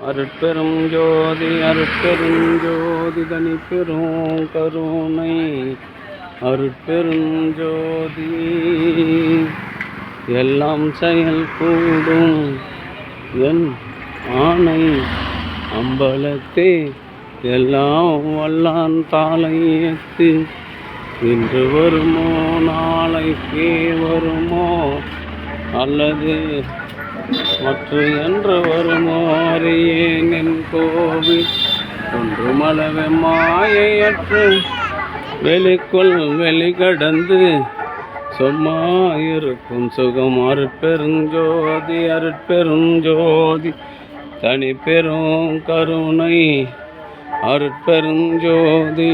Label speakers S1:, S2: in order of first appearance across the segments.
S1: அருட்பெரும் ஜோதி அருட்பெரும் ஜோதி தனிப்பெரும் கருணை அருட்பெரும் ஜோதி எல்லாம் செயல் கூடும் என் ஆணை அம்பலத்தே எல்லாம் வல்லான் தாளையத்து இன்று வருமோ நாளைக்கே வருமோ அல்லது மற்ற என்று வருமோ அறியேன் என் கோவில் ஒன்றுமளவே மாயையற்று வெளிக்குள் வெளிக்கடந்து சும்மா இருக்கும் சுகம் அருட்பெருஞ்சோதி அருட்பெருஞ்சோதி தனி பெரும் கருணை அருட்பெருஞ்சோதி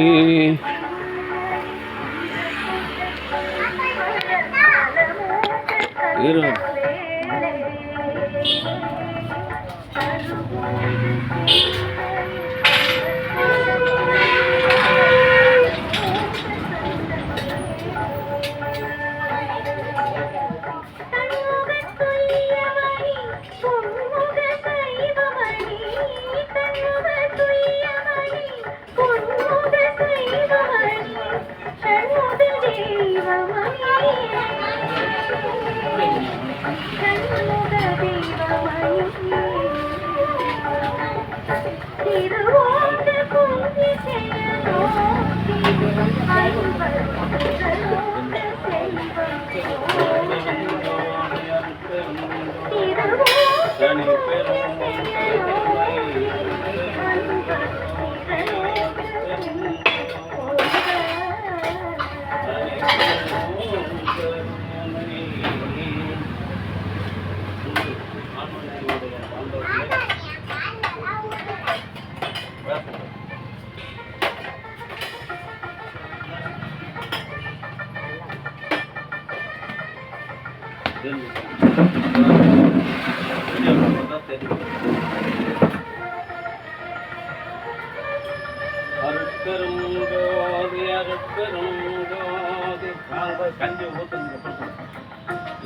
S1: இரு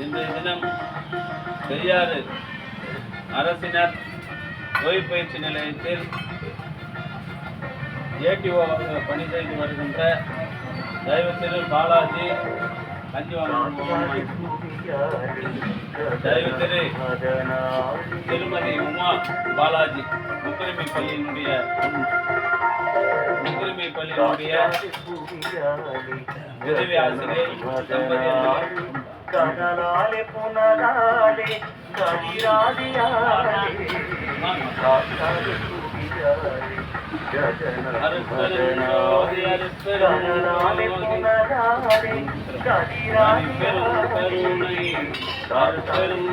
S1: இன்றைய தினம் பெரியாறு அரசினர் ஓய்வு பயிற்சி நிலையத்தில் ஏடிஓவாக பணி செய்து வருகின்ற தெய்வ திரு பாலாஜி தெய்வ திரு திருமதி உமா பாலாஜி முக்குரிமை பள்ளியினுடைய உதவி ஆசிரியர்
S2: கனலாலே புனராலே கதிராதியாலே காத்தாலே குடியாலே கனலாலே புனராலே கதிராதியாலே காத்தாலே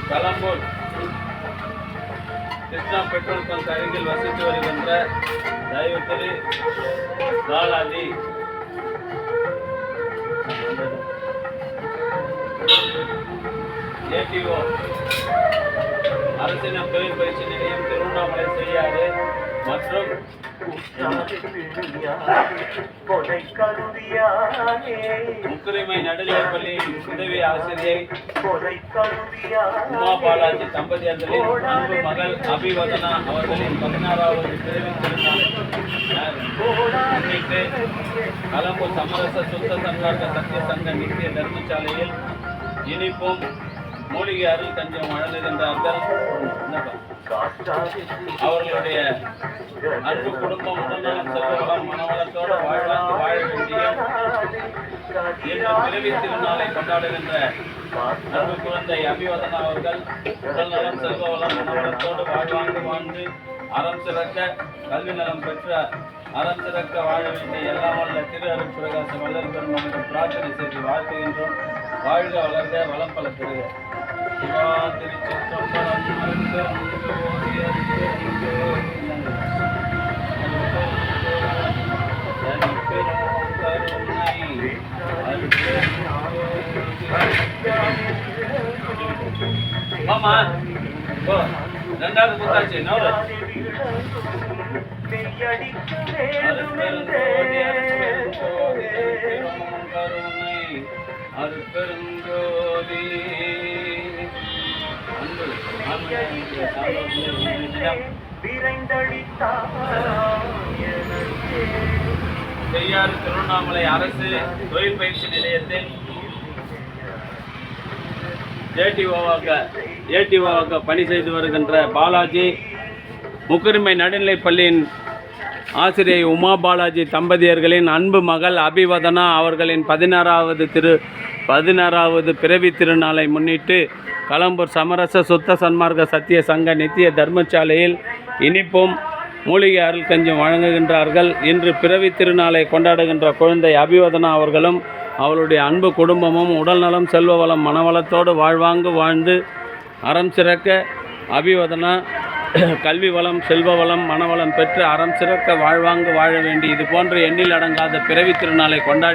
S1: கலம்பூர் கிருஷ்ணா பெட்ரோல் பங்க் அருகில் வசித்து வருகின்ற தெய்வ திரு பாலாஜி ஏடிஓ அரசினர் தொழில் பயிற்சி நிலையம் திருவண்ணாமலை செய்யாறு மற்றும் முக்குரிமை நடுநிலைப்பள்ளி உதவி ஆசிரியை உமா பாலாஜி தம்பதியர்களின் அன்பு மகள் அபிவதனா அவர்களின் 16வது முன்னிட்டு கலம்பூர் சமரச சுத்த சன்மார்க்க சத்திய சங்க நித்திய தர்மசாலையில் இனிப்பும் மூலிகை அருள் கஞ்சம் வழங்குகின்றார்கள். அவர்களுடைய அன்பு குடும்பம் உடல்நலம் செல்வம் மனவளத்தோடு வாழ்வாங்கு வாழ வேண்டிய இன்று பிறவி திருநாளை கொண்டாடுகின்ற அன்பு குழந்தை அபிவதனா அவர்கள் உடல்நலம் செல்வ வளம் மனவளத்தோடு வாழ்வாங்கு வாழ்ந்து அறம் சிறக்க கல்வி நலம் பெற்ற அறம் சிறக்க வாழ வேண்டிய எல்லாம் வல்ல திரு அருள் பிரகாச வல்லல் பெருமானுக்கு பிரார்த்தனை செய்து வாழ்த்துகின்றோம். வாழ்க வளர்க வளம் பல பெறுக. மாமா ரெண்டாவது புத்தாச்சு அருட்பெருஞ்சோதி செய்யாறு திருவண்ணாமலை அரசு தொழில் பயிற்சி நிலையத்தில் ஏடிஓவாக பணி செய்து வருகின்ற பாலாஜி, முக்குரிமை நடுநிலைப் பள்ளியின் ஆசிரியை உமா பாலாஜி தம்பதியர்களின் அன்பு மகள் அபிவதனா அவர்களின் 16வது பிறவி திருநாளை முன்னிட்டு களம்பூர் சமரச சுத்த சன்மார்க்க சத்திய சங்க நித்திய தர்மசாலையில் இனிப்பும் மூலிகை அருள் கஞ்சும் வழங்குகின்றார்கள். இன்று பிறவி திருநாளை கொண்டாடுகின்ற குழந்தை அபிவதனா அவர்களும் அவளுடைய அன்பு குடும்பமும் உடல்நலம், செல்வ வளம், மனவளத்தோடு வாழ்வாங்கு வாழ்ந்து அறம் சிறக்க, அபிவதனா கல்வி வளம், செல்வ வளம், மனவளம் பெற்று அறம் சிறக்க வாழ்வாங்கு வாழ வேண்டி இது போன்ற எண்ணில் அடங்காத பிறவி திருநாளை கொண்டாடி